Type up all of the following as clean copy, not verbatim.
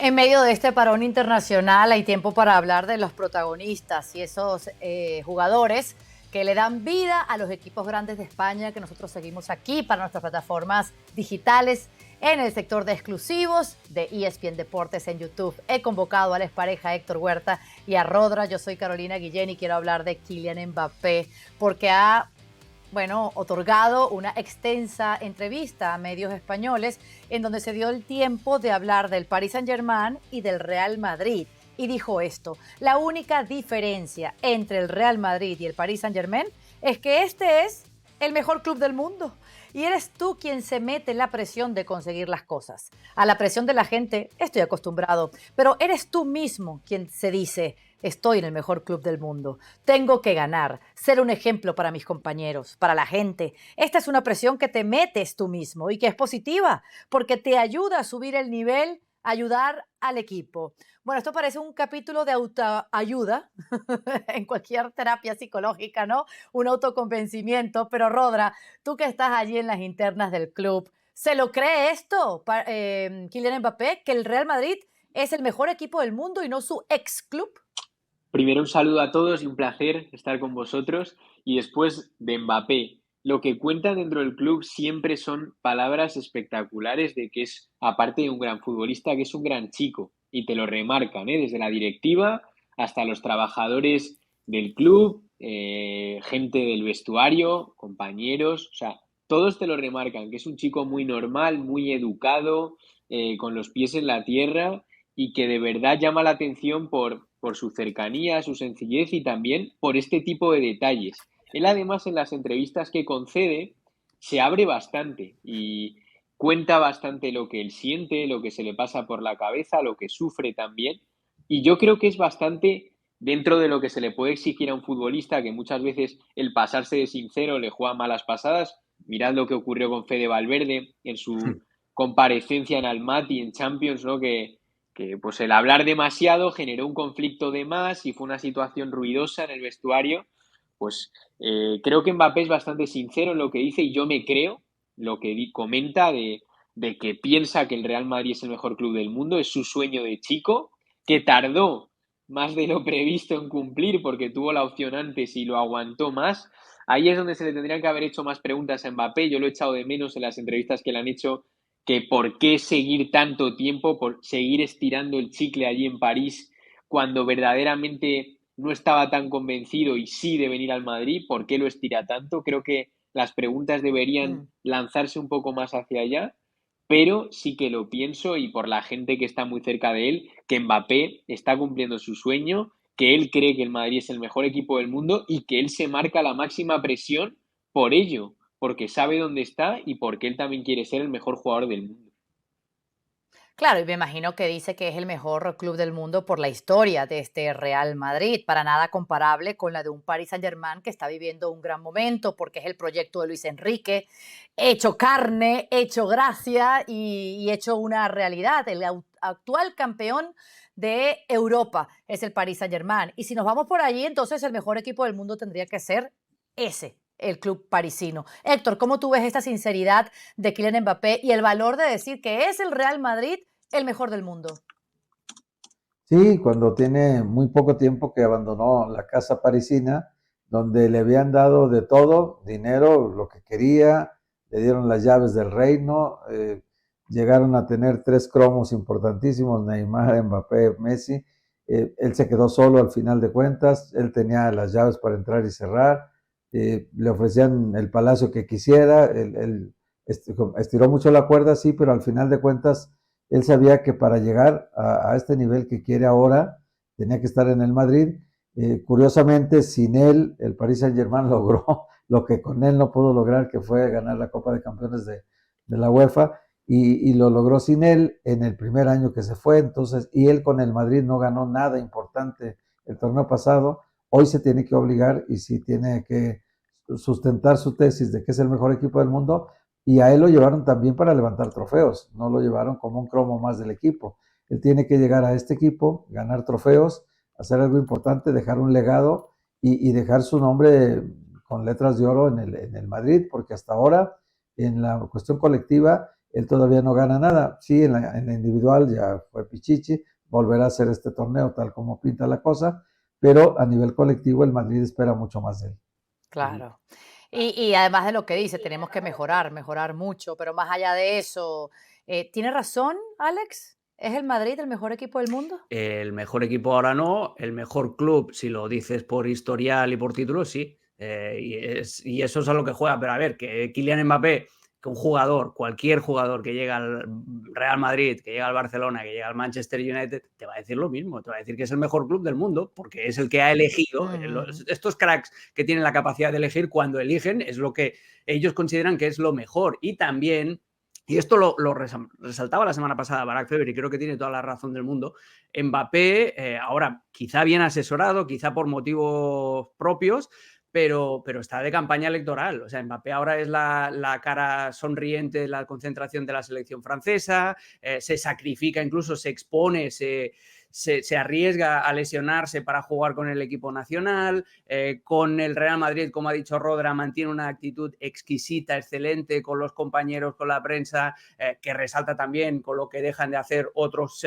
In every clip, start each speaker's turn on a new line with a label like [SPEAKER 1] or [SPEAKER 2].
[SPEAKER 1] En medio de este parón internacional hay tiempo para hablar de los protagonistas y esos jugadores que le dan vida a los equipos grandes de España que nosotros seguimos aquí para nuestras plataformas digitales en el sector de exclusivos de ESPN Deportes en YouTube. He convocado a la expareja Héctor Huerta y a Rodra. Yo soy Carolina Guillén y quiero hablar de Kylian Mbappé porque otorgado una extensa entrevista a medios españoles en donde se dio el tiempo de hablar del Paris Saint-Germain y del Real Madrid. Y dijo esto: la única diferencia entre el Real Madrid y el Paris Saint-Germain es que este es el mejor club del mundo. Y eres tú quien se mete en la presión de conseguir las cosas. A la presión de la gente estoy acostumbrado, pero eres tú mismo quien se dice: estoy en el mejor club del mundo, tengo que ganar, ser un ejemplo para mis compañeros, para la gente. Esta es una presión que te metes tú mismo y que es positiva, porque te ayuda a subir el nivel, ayudar al equipo. Bueno, esto parece un capítulo de autoayuda en cualquier terapia psicológica, ¿no? Un autoconvencimiento, pero Rodra, tú que estás allí en las internas del club, ¿se lo cree esto, Kylian Mbappé, que el Real Madrid es el mejor equipo del mundo y no su ex club?
[SPEAKER 2] Primero un saludo a todos y un placer estar con vosotros. Y después de Mbappé, lo que cuenta dentro del club siempre son palabras espectaculares de que es, aparte de un gran futbolista, que es un gran chico. Y te lo remarcan, ¿eh? Desde la directiva hasta los trabajadores del club, gente del vestuario, compañeros, o sea, todos te lo remarcan, que es un chico muy normal, muy educado, con los pies en la tierra y que de verdad llama la atención por su cercanía, su sencillez y también por este tipo de detalles. Él además en las entrevistas que concede se abre bastante y cuenta bastante lo que él siente, lo que se le pasa por la cabeza, lo que sufre también. Y yo creo que es bastante dentro de lo que se le puede exigir a un futbolista, que muchas veces el pasarse de sincero le juega malas pasadas. Mirad lo que ocurrió con Fede Valverde en su comparecencia en Almaty, en Champions, ¿no? Que pues el hablar demasiado generó un conflicto de más y fue una situación ruidosa en el vestuario. Pues creo que Mbappé es bastante sincero en lo que dice y yo me creo lo que comenta de que piensa que el Real Madrid es el mejor club del mundo, es su sueño de chico, que tardó más de lo previsto en cumplir porque tuvo la opción antes y lo aguantó más. Ahí es donde se le tendrían que haber hecho más preguntas a Mbappé. Yo lo he echado de menos en las entrevistas que le han hecho, que por qué seguir tanto tiempo, por seguir estirando el chicle allí en París cuando verdaderamente no estaba tan convencido y sí de venir al Madrid, ¿por qué lo estira tanto? Creo que las preguntas deberían
[SPEAKER 1] Mm.
[SPEAKER 2] lanzarse un poco más hacia allá, pero sí que lo pienso y por la gente que está muy cerca de él, que Mbappé está cumpliendo su sueño, que él cree que el Madrid es el mejor equipo del mundo y que él se marca la máxima presión por ello, porque sabe dónde está y porque él también quiere ser el mejor jugador del mundo.
[SPEAKER 1] Claro, y me imagino que dice que es el mejor club del mundo por la historia de este Real Madrid, para nada comparable con la de un Paris Saint-Germain que está viviendo un gran momento porque es el proyecto de Luis Enrique, hecho carne, hecho gracia y hecho una realidad. El actual campeón de Europa es el Paris Saint-Germain. Y si nos vamos por allí, entonces el mejor equipo del mundo tendría que ser ese, el club parisino. Héctor, ¿cómo tú ves esta sinceridad de Kylian Mbappé y el valor de decir que es el Real Madrid el mejor del mundo?
[SPEAKER 3] Sí, cuando tiene muy poco tiempo que abandonó la casa parisina, donde le habían dado de todo, dinero, lo que quería, le dieron las llaves del reino, llegaron a tener tres cromos importantísimos, Neymar, Mbappé, Messi. Él se quedó solo al final de cuentas, él tenía las llaves para entrar y cerrar, le ofrecían el palacio que quisiera, él estiró mucho la cuerda, sí, pero al final de cuentas él sabía que para llegar a este nivel que quiere ahora, tenía que estar en el Madrid. Curiosamente, sin él, el Paris Saint-Germain logró lo que con él no pudo lograr, que fue ganar la Copa de Campeones de la UEFA, y lo logró sin él en el primer año que se fue. Entonces, y él con el Madrid no ganó nada importante el torneo pasado. Hoy se tiene que obligar y sí tiene que sustentar su tesis de que es el mejor equipo del mundo, y a él lo llevaron también para levantar trofeos, no lo llevaron como un cromo más del equipo. Él tiene que llegar a este equipo, ganar trofeos, hacer algo importante, dejar un legado y dejar su nombre con letras de oro en el Madrid, porque hasta ahora, en la cuestión colectiva, él todavía no gana nada. Sí, en la individual ya fue Pichichi, volverá a hacer este torneo tal como pinta la cosa, pero a nivel colectivo el Madrid espera mucho más de él.
[SPEAKER 1] Claro. Y además de lo que dice, tenemos que mejorar, mejorar mucho, pero más allá de eso, ¿tiene razón, Alex? ¿Es el Madrid el mejor equipo del mundo?
[SPEAKER 4] El mejor equipo ahora no, el mejor club, si lo dices por historial y por títulos, sí. Y eso es a lo que juega. Pero a ver, que Kylian Mbappé, que un jugador, cualquier jugador que llega al Real Madrid, que llega al Barcelona, que llega al Manchester United, te va a decir lo mismo, te va a decir que es el mejor club del mundo, porque es el que ha elegido. Estos cracks que tienen la capacidad de elegir, cuando eligen, es lo que ellos consideran que es lo mejor. Y también, y esto lo resaltaba la semana pasada Barack Feber, y creo que tiene toda la razón del mundo, Mbappé, ahora quizá bien asesorado, quizá por motivos propios, pero está de campaña electoral. O sea, Mbappé ahora es la cara sonriente de la concentración de la selección francesa, se sacrifica, incluso se expone, se arriesga a lesionarse para jugar con el equipo nacional. Con el Real Madrid, como ha dicho Rodra, mantiene una actitud exquisita, excelente con los compañeros, con la prensa, que resalta también con lo que dejan de hacer otros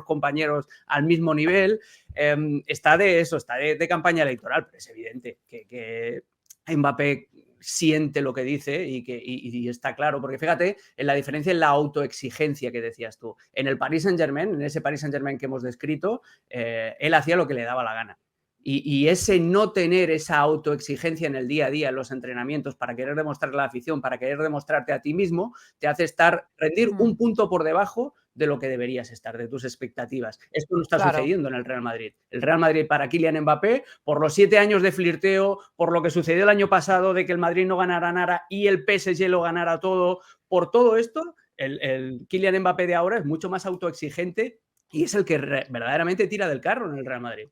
[SPEAKER 4] compañeros al mismo nivel. Está de campaña electoral, pero es evidente que Mbappé siente lo que dice y está claro, porque fíjate en la diferencia en la autoexigencia que decías tú. En el Paris Saint-Germain, en ese Paris Saint-Germain que hemos descrito, él hacía lo que le daba la gana. Y ese no tener esa autoexigencia en el día a día, en los entrenamientos, para querer demostrar a la afición, para querer demostrarte a ti mismo, te hace rendir un punto por debajo de lo que deberías estar, de tus expectativas. Esto no está sucediendo en el Real Madrid. El Real Madrid para Kylian Mbappé, por los 7 años de flirteo, por lo que sucedió el año pasado de que el Madrid no ganara nada y el PSG lo ganara todo, por todo esto, el Kylian Mbappé de ahora es mucho más autoexigente y es el que verdaderamente tira del carro en el Real Madrid.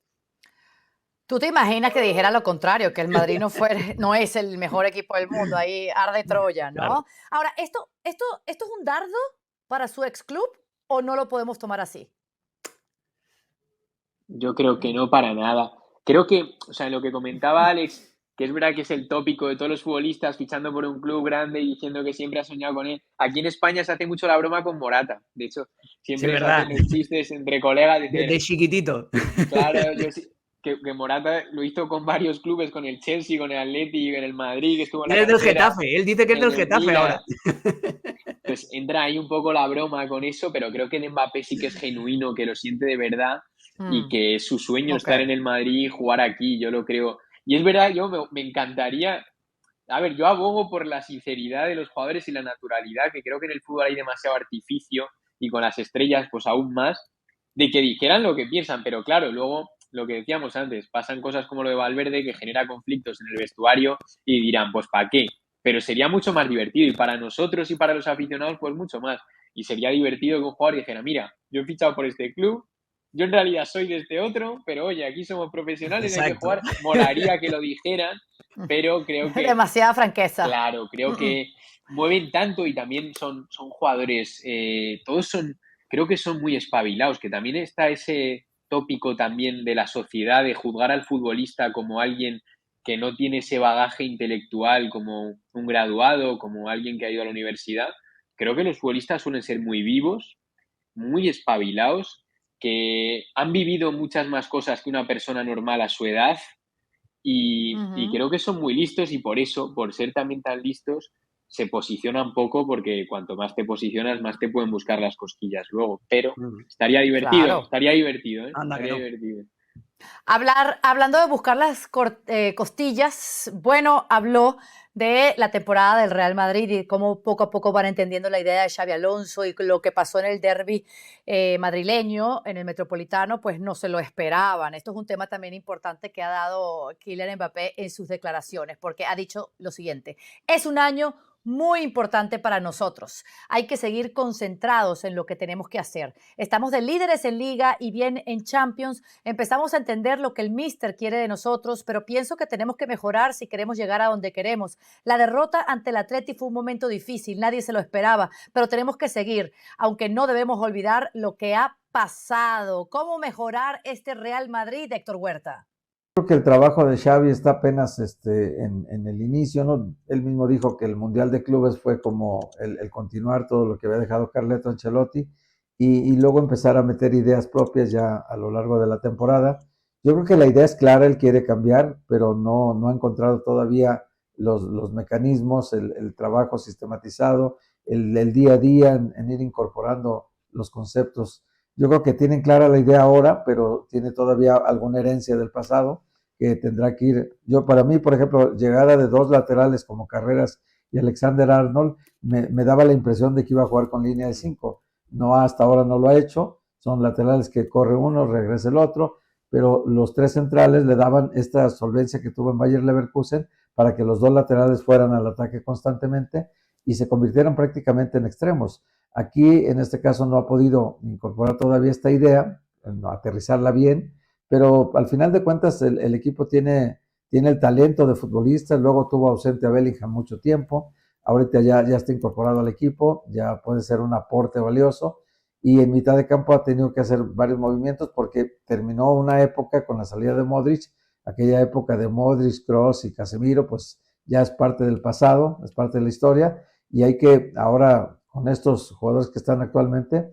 [SPEAKER 1] ¿Tú te imaginas que dijera lo contrario, que el Madrid no es el mejor equipo del mundo? Ahí arde Troya, ¿no?
[SPEAKER 4] Claro.
[SPEAKER 1] Ahora, ¿esto es un dardo para su ex club o no lo podemos tomar así?
[SPEAKER 2] Yo creo que no para nada. Creo que, o sea, en lo que comentaba Alex, que es verdad que es el tópico de todos los futbolistas fichando por un club grande y diciendo que siempre ha soñado con él. Aquí en España se hace mucho la broma con Morata. De hecho,
[SPEAKER 4] Sí,
[SPEAKER 2] siempre se
[SPEAKER 4] verdad.
[SPEAKER 2] hacen los chistes entre colegas.
[SPEAKER 4] De chiquitito.
[SPEAKER 2] Claro, yo sí, que Morata lo hizo con varios clubes, con el Chelsea, con el Atleti, en el Madrid, que estuvo en la
[SPEAKER 4] Él es del
[SPEAKER 2] cantera,
[SPEAKER 4] Getafe, él dice que es
[SPEAKER 2] en
[SPEAKER 4] del
[SPEAKER 2] el
[SPEAKER 4] Getafe
[SPEAKER 2] Milan.
[SPEAKER 4] ahora.
[SPEAKER 2] Pues entra ahí un poco la broma con eso, pero creo que el Mbappé sí que es genuino, que lo siente de verdad y que es su sueño estar en el Madrid y jugar aquí, yo lo creo. Y es verdad, me encantaría. A ver, yo abogo por la sinceridad de los jugadores y la naturalidad, que creo que en el fútbol hay demasiado artificio y con las estrellas pues aún más, de que dijeran lo que piensan, pero claro, luego lo que decíamos antes, pasan cosas como lo de Valverde que genera conflictos en el vestuario y dirán, pues ¿para qué? Pero sería mucho más divertido y para nosotros y para los aficionados pues mucho más. Y sería divertido que un jugador dijera, mira, yo he fichado por este club, yo en realidad soy de este otro, pero oye, aquí somos profesionales, hay que
[SPEAKER 4] Exacto.
[SPEAKER 2] jugar. Molaría que lo dijeran, pero creo que,
[SPEAKER 1] Demasiada franqueza.
[SPEAKER 2] claro, creo que mueven tanto y también son jugadores, todos creo que son muy espabilados, que también está ese tópico también de la sociedad de juzgar al futbolista como alguien que no tiene ese bagaje intelectual como un graduado, como alguien que ha ido a la universidad. Creo que los futbolistas suelen ser muy vivos, muy espabilados, que han vivido muchas más cosas que una persona normal a su edad y creo que son muy listos y por eso, por ser también tan listos, se posicionan poco porque cuanto más te posicionas, más te pueden buscar las cosquillas luego. Pero estaría divertido,
[SPEAKER 1] Claro.
[SPEAKER 2] estaría divertido, ¿eh?
[SPEAKER 4] Anda que
[SPEAKER 2] Estaría
[SPEAKER 4] no.
[SPEAKER 1] divertido. Hablando de buscar las costillas, bueno, habló de la temporada del Real Madrid y cómo poco a poco van entendiendo la idea de Xabi Alonso y lo que pasó en el derbi madrileño, en el Metropolitano, pues no se lo esperaban. Esto es un tema también importante que ha dado Kylian Mbappé en sus declaraciones, porque ha dicho lo siguiente: es un año muy importante para nosotros. Hay que seguir concentrados en lo que tenemos que hacer. Estamos de líderes en Liga y bien en Champions. Empezamos a entender lo que el míster quiere de nosotros, pero pienso que tenemos que mejorar si queremos llegar a donde queremos. La derrota ante el Atleti fue un momento difícil, nadie se lo esperaba, pero tenemos que seguir, aunque no debemos olvidar lo que ha pasado. ¿Cómo mejorar este Real Madrid, Héctor Huerta?
[SPEAKER 3] Creo que el trabajo de Xavi está apenas en el inicio, ¿no? Él mismo dijo que el Mundial de Clubes fue como el continuar todo lo que había dejado Carleto Ancelotti y luego empezar a meter ideas propias ya a lo largo de la temporada. Yo creo que la idea es clara, él quiere cambiar, pero no ha encontrado todavía los mecanismos, el trabajo sistematizado, el día a día en ir incorporando los conceptos. Yo creo que tienen clara la idea ahora, pero tiene todavía alguna herencia del pasado que tendrá que ir. Yo, para mí, por ejemplo, llegada de dos laterales como Carreras y Alexander Arnold, me daba la impresión de que iba a jugar con línea de 5. No, hasta ahora no lo ha hecho. Son laterales que corre uno, regresa el otro, pero los tres centrales le daban esta solvencia que tuvo en Bayer Leverkusen para que los dos laterales fueran al ataque constantemente y se convirtieran prácticamente en extremos. Aquí, en este caso, no ha podido incorporar todavía esta idea, no, aterrizarla bien, pero al final de cuentas el equipo tiene el talento de futbolista, luego tuvo ausente a Bellingham mucho tiempo, ahorita ya está incorporado al equipo, ya puede ser un aporte valioso y en mitad de campo ha tenido que hacer varios movimientos porque terminó una época con la salida de Modric, aquella época de Modric, Kroos y Casemiro, pues ya es parte del pasado, es parte de la historia y hay que ahora con estos jugadores que están actualmente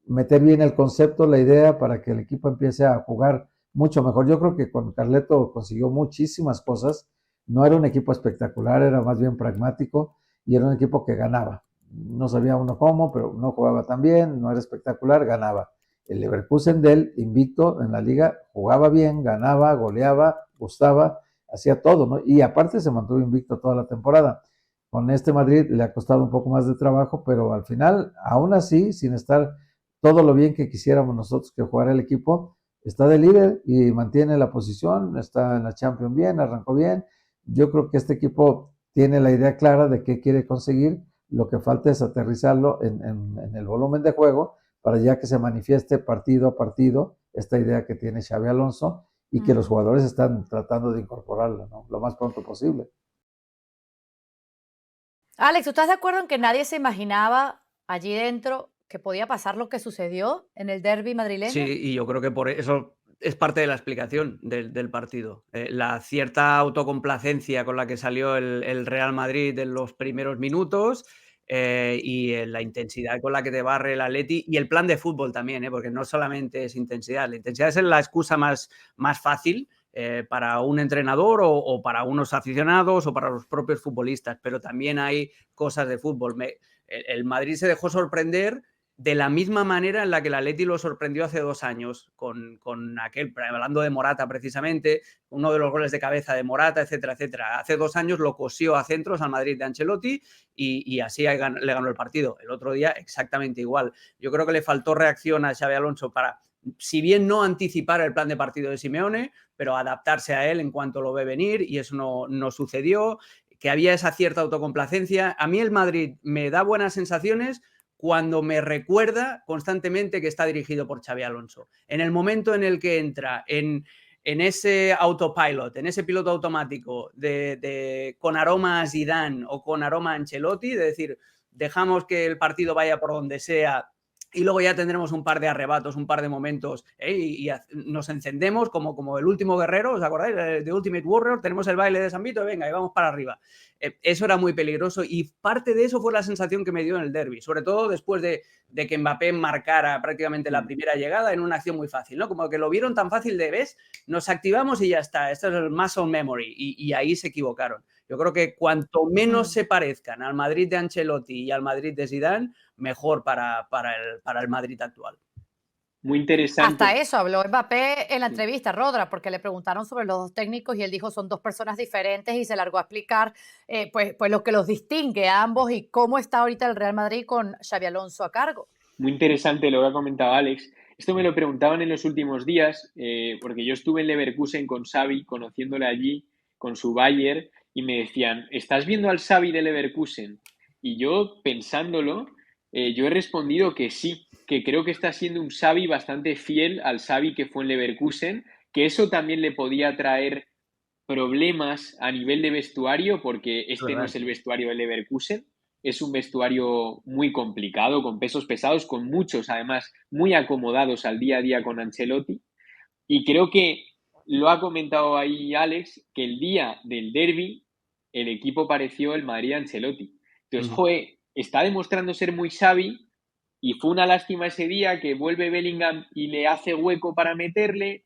[SPEAKER 3] meter bien el concepto, la idea para que el equipo empiece a jugar mucho mejor. Yo creo que con Carleto consiguió muchísimas cosas. No era un equipo espectacular, era más bien pragmático y era un equipo que ganaba. No sabía uno cómo, pero no jugaba tan bien, no era espectacular, ganaba. El Leverkusen de él, invicto en la liga, jugaba bien, ganaba, goleaba, gustaba, hacía todo, ¿no? Y aparte se mantuvo invicto toda la temporada. Con este Madrid le ha costado un poco más de trabajo, pero al final, aún así, sin estar todo lo bien que quisiéramos nosotros que jugara el equipo, está de líder y mantiene la posición, está en la Champions bien, arrancó bien. Yo creo que este equipo tiene la idea clara de qué quiere conseguir, lo que falta es aterrizarlo en el volumen de juego para ya que se manifieste partido a partido esta idea que tiene Xabi Alonso y que los jugadores están tratando de incorporarla, ¿no? Lo más pronto posible.
[SPEAKER 1] Alex, ¿tú estás de acuerdo en que nadie se imaginaba allí dentro que podía pasar lo que sucedió en el derbi
[SPEAKER 4] Sí,
[SPEAKER 1] madrileño?
[SPEAKER 4] y yo creo que por eso es parte de la explicación del partido. La cierta autocomplacencia con la que salió el Real Madrid en los primeros minutos y la intensidad con la que te barre el Atleti y el plan de fútbol también, porque no solamente es intensidad. La intensidad es la excusa más fácil para un entrenador o para unos aficionados o para los propios futbolistas, pero también hay cosas de fútbol. El Madrid se dejó sorprender de la misma manera en la que el Atleti lo sorprendió hace 2 años, con aquel, hablando de Morata precisamente, uno de los goles de cabeza de Morata, etcétera, etcétera. Hace 2 años lo cosió a centros al Madrid de Ancelotti y así le ganó el partido. El otro día exactamente igual. Yo creo que le faltó reacción a Xabi Alonso para, si bien no anticipar el plan de partido de Simeone, pero adaptarse a él en cuanto lo ve venir y eso no sucedió, que había esa cierta autocomplacencia. A mí el Madrid me da buenas sensaciones cuando me recuerda constantemente que está dirigido por Xabi Alonso. En el momento en el que entra en ese autopilot, en ese piloto automático con aroma a Zidane o con aroma a Ancelotti, de decir, dejamos que el partido vaya por donde sea y luego ya tendremos un par de arrebatos, un par de momentos y nos encendemos como el último guerrero, ¿os acordáis? De Ultimate Warrior, tenemos el baile de San Vito, venga, y vamos para arriba. Eso era muy peligroso y parte de eso fue la sensación que me dio en el derbi, sobre todo después de que Mbappé marcara prácticamente la primera llegada en una acción muy fácil, ¿no? Como que lo vieron tan fácil de, ¿ves? Nos activamos y ya está, esto es el muscle memory y ahí se equivocaron. Yo creo que cuanto menos se parezcan al Madrid de Ancelotti y al Madrid de Zidane, mejor para el Madrid actual.
[SPEAKER 2] Muy
[SPEAKER 1] Hasta
[SPEAKER 2] interesante.
[SPEAKER 1] eso habló Mbappé en la entrevista, Rodra, porque le preguntaron sobre los dos técnicos y él dijo son dos personas diferentes y se largó a explicar pues lo que los distingue a ambos y cómo está ahorita el Real Madrid con Xabi Alonso a cargo.
[SPEAKER 2] Muy interesante lo que ha comentado Alex. Esto me lo preguntaban en los últimos días, porque yo estuve en Leverkusen con Xavi, conociéndole allí, con su Bayer, y me decían, ¿estás viendo al Xavi de Leverkusen? Y yo, pensándolo, yo he respondido que sí, que creo que está siendo un Xavi bastante fiel al Xavi que fue en Leverkusen, que eso también le podía traer problemas a nivel de vestuario, porque este no es el vestuario de Leverkusen, es un vestuario muy complicado, con pesos pesados, con muchos, además, muy acomodados al día a día con Ancelotti. Y creo que lo ha comentado ahí Alex, que el día del derbi el equipo pareció el Madrid de Ancelotti. Entonces, joder, está demostrando ser muy Xavi y fue una lástima ese día que vuelve Bellingham y le hace hueco para meterle,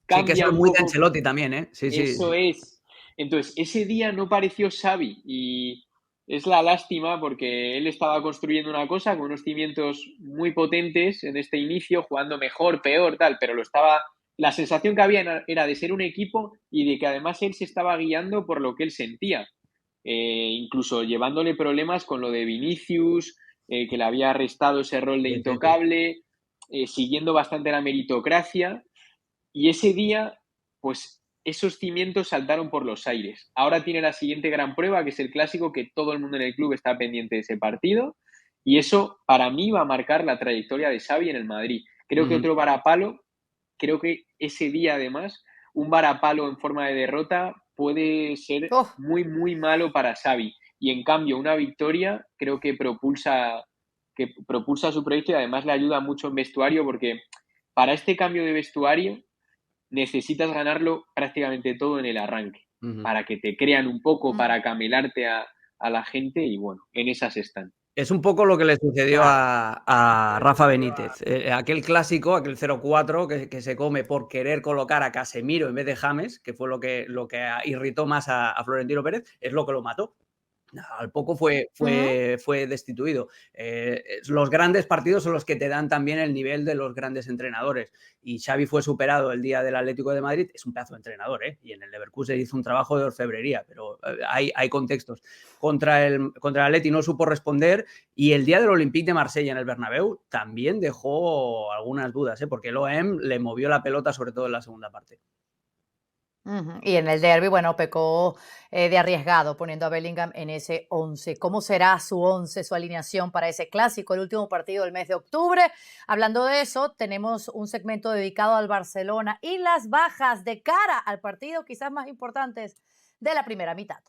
[SPEAKER 4] Sí, que eso
[SPEAKER 2] cambia
[SPEAKER 4] es
[SPEAKER 2] un
[SPEAKER 4] muy de
[SPEAKER 2] poco.
[SPEAKER 4] Ancelotti también, ¿eh? Sí, sí.
[SPEAKER 2] Eso es. Entonces, ese día no pareció Xavi y es la lástima porque él estaba construyendo una cosa con unos cimientos muy potentes en este inicio, jugando mejor, peor, tal, pero la sensación que había era de ser un equipo y de que además él se estaba guiando por lo que él sentía. Incluso llevándole problemas con lo de Vinicius, que le había restado ese rol de
[SPEAKER 4] Sí, sí, sí.
[SPEAKER 2] intocable, siguiendo bastante la meritocracia. Y ese día, pues esos cimientos saltaron por los aires. Ahora tiene la siguiente gran prueba, que es el clásico, que todo el mundo en el club está pendiente de ese partido. Y eso, para mí, va a marcar la trayectoria de Xavi en el Madrid. Creo que otro varapalo, creo que ese día, además, un varapalo en forma de derrota puede ser
[SPEAKER 1] Oh,
[SPEAKER 2] muy, muy malo para Xavi. Y en cambio, una victoria creo que propulsa su proyecto y además le ayuda mucho en vestuario porque para este cambio de vestuario necesitas ganarlo prácticamente todo en el arranque, para que te crean un poco,
[SPEAKER 1] mm,
[SPEAKER 2] para camelarte a la gente y bueno, en esas están.
[SPEAKER 4] Es un poco lo que le sucedió
[SPEAKER 1] claro.
[SPEAKER 4] a Rafa Benítez. Aquel clásico, aquel 0-4 que se come por querer colocar a Casemiro en vez de James, que fue lo que irritó más a Florentino Pérez, es lo que lo mató. Al poco
[SPEAKER 1] Ujú.
[SPEAKER 4] fue destituido. Los grandes partidos son los que te dan también el nivel de los grandes entrenadores. Y Xavi fue superado el día del Atlético de Madrid. Es un pedazo de entrenador, ¿eh? Y en el Leverkusen hizo un trabajo de orfebrería, pero hay contextos. Contra el Atleti no supo responder y el día del Olympique de Marsella en el Bernabéu también dejó algunas dudas, ¿eh? Porque el OM le movió la pelota sobre todo en la segunda parte.
[SPEAKER 1] Ujú. Y en el derby, bueno, pecó de arriesgado poniendo a Bellingham en ese 11. ¿Cómo será su 11, su alineación para ese clásico, el último partido del mes de octubre? Hablando de eso, tenemos un segmento dedicado al Barcelona y las bajas de cara al partido quizás más importantes de la primera mitad.